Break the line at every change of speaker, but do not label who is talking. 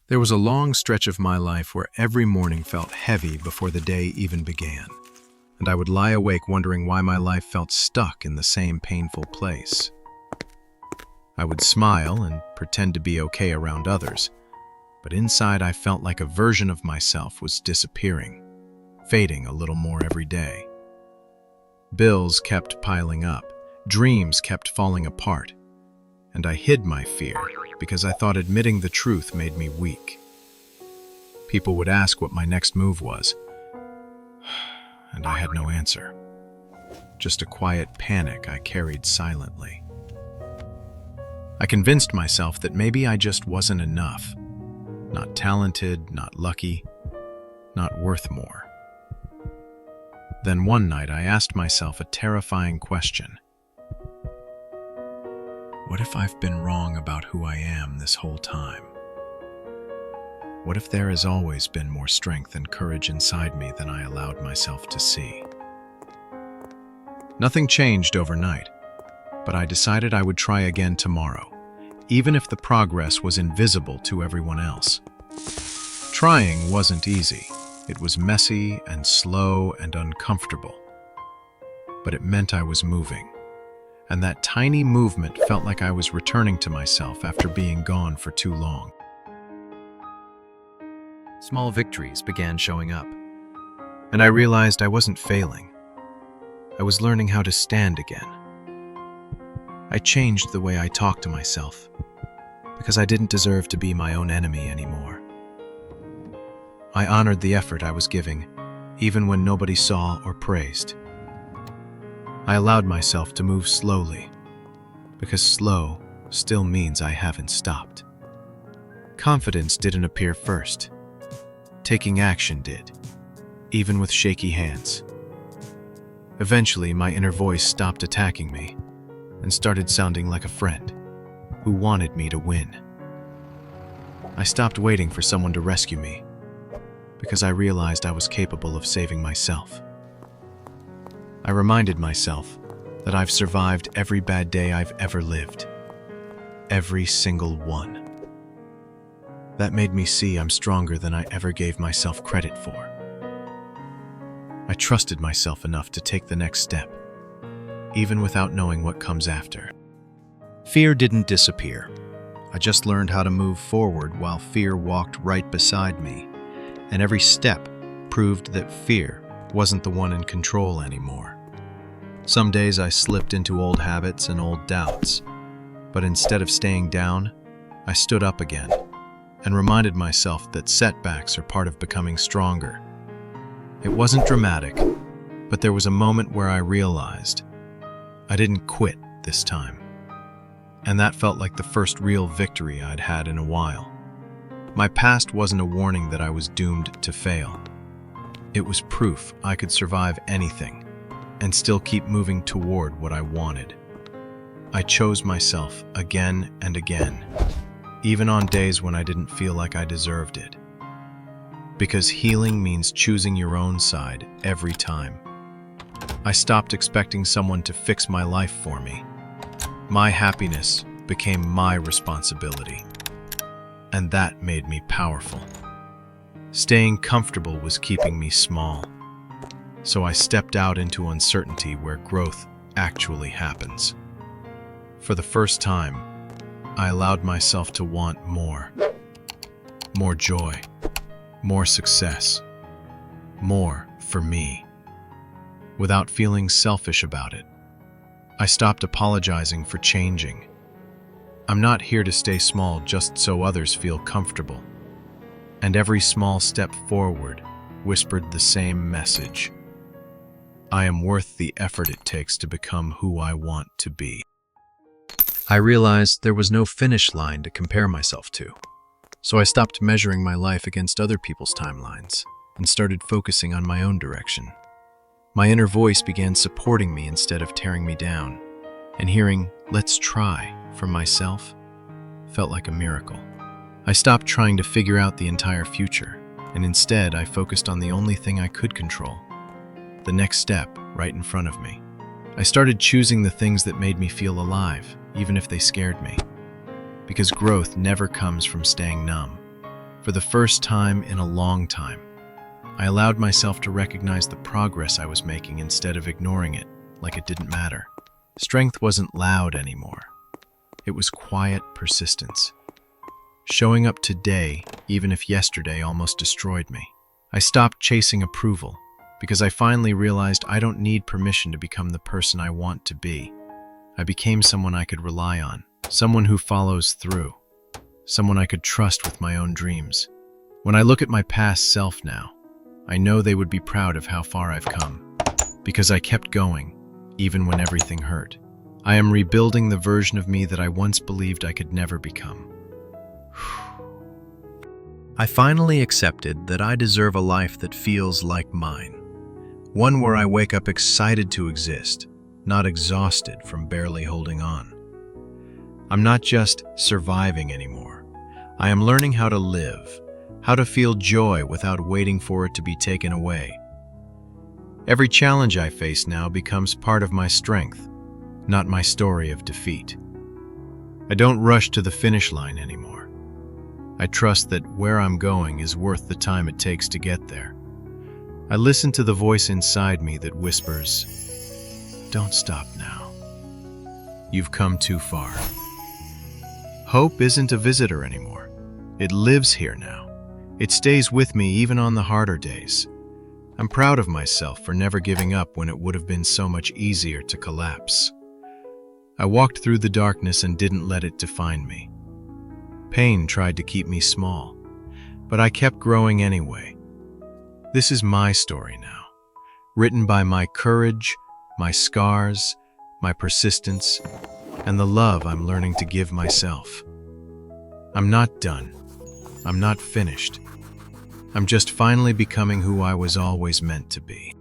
There was a long stretch of my life where every morning felt heavy before the day even began, and I would lie awake wondering why my life felt stuck in the same painful place. I would smile and pretend to be okay around others, but inside I felt like a version of myself was disappearing, fading a little more every day. Bills kept piling up, dreams kept falling apart, and I hid my fear because I thought admitting the truth made me weak. People would ask what my next move was, and I had no answer. Just a quiet panic I carried silently. I convinced myself that maybe I just wasn't enough. Not talented, not lucky, not worth more. Then one night I asked myself a terrifying question. What if I've been wrong about who I am this whole time? What if there has always been more strength and courage inside me than I allowed myself to see? Nothing changed overnight, but I decided I would try again tomorrow, even if the progress was invisible to everyone else. Trying wasn't easy. It was messy and slow and uncomfortable. But it meant I was moving, and that tiny movement felt like I was returning to myself after being gone for too long. Small victories began showing up, and I realized I wasn't failing. I was learning how to stand again. I changed the way I talked to myself, because I didn't deserve to be my own enemy anymore. I honored the effort I was giving, even when nobody saw or praised. I allowed myself to move slowly, because slow still means I haven't stopped. Confidence didn't appear first. Taking action did, even with shaky hands. Eventually, my inner voice stopped attacking me and started sounding like a friend who wanted me to win. I stopped waiting for someone to rescue me because I realized I was capable of saving myself. I reminded myself that I've survived every bad day I've ever lived. Every single one. That made me see I'm stronger than I ever gave myself credit for. I trusted myself enough to take the next step, even without knowing what comes after. Fear didn't disappear. I just learned how to move forward while fear walked right beside me, and every step proved that fear wasn't the one in control anymore. Some days I slipped into old habits and old doubts, but instead of staying down, I stood up again and reminded myself that setbacks are part of becoming stronger. It wasn't dramatic, but there was a moment where I realized I didn't quit this time, and that felt like the first real victory I'd had in a while. My past wasn't a warning that I was doomed to fail. It was proof I could survive anything and still keep moving toward what I wanted. I chose myself again and again, even on days when I didn't feel like I deserved it. Because healing means choosing your own side every time. I stopped expecting someone to fix my life for me. My happiness became my responsibility, and that made me powerful. Staying comfortable was keeping me small, so I stepped out into uncertainty where growth actually happens. For the first time, I allowed myself to want more. More joy, more success, more for me, without feeling selfish about it. I stopped apologizing for changing. I'm not here to stay small just so others feel comfortable. And every small step forward whispered the same message. I am worth the effort it takes to become who I want to be. I realized there was no finish line to compare myself to, so I stopped measuring my life against other people's timelines and started focusing on my own direction. My inner voice began supporting me instead of tearing me down, and hearing "let's try" from myself felt like a miracle. I stopped trying to figure out the entire future, and instead I focused on the only thing I could control, the next step right in front of me. I started choosing the things that made me feel alive, even if they scared me. Because growth never comes from staying numb. For the first time in a long time, I allowed myself to recognize the progress I was making instead of ignoring it like it didn't matter. Strength wasn't loud anymore. It was quiet persistence. Showing up today, even if yesterday almost destroyed me. I stopped chasing approval because I finally realized I don't need permission to become the person I want to be. I became someone I could rely on, someone who follows through, someone I could trust with my own dreams. When I look at my past self now, I know they would be proud of how far I've come, because I kept going, even when everything hurt. I am rebuilding the version of me that I once believed I could never become. I finally accepted that I deserve a life that feels like mine. One where I wake up excited to exist, not exhausted from barely holding on. I'm not just surviving anymore. I am learning how to live, how to feel joy without waiting for it to be taken away. Every challenge I face now becomes part of my strength, not my story of defeat. I don't rush to the finish line anymore. I trust that where I'm going is worth the time it takes to get there. I listen to the voice inside me that whispers, "Don't stop now. You've come too far." Hope isn't a visitor anymore. It lives here now. It stays with me even on the harder days. I'm proud of myself for never giving up when it would have been so much easier to collapse. I walked through the darkness and didn't let it define me. Pain tried to keep me small, but I kept growing anyway. This is my story now, written by my courage, my scars, my persistence, and the love I'm learning to give myself. I'm not done. I'm not finished. I'm just finally becoming who I was always meant to be.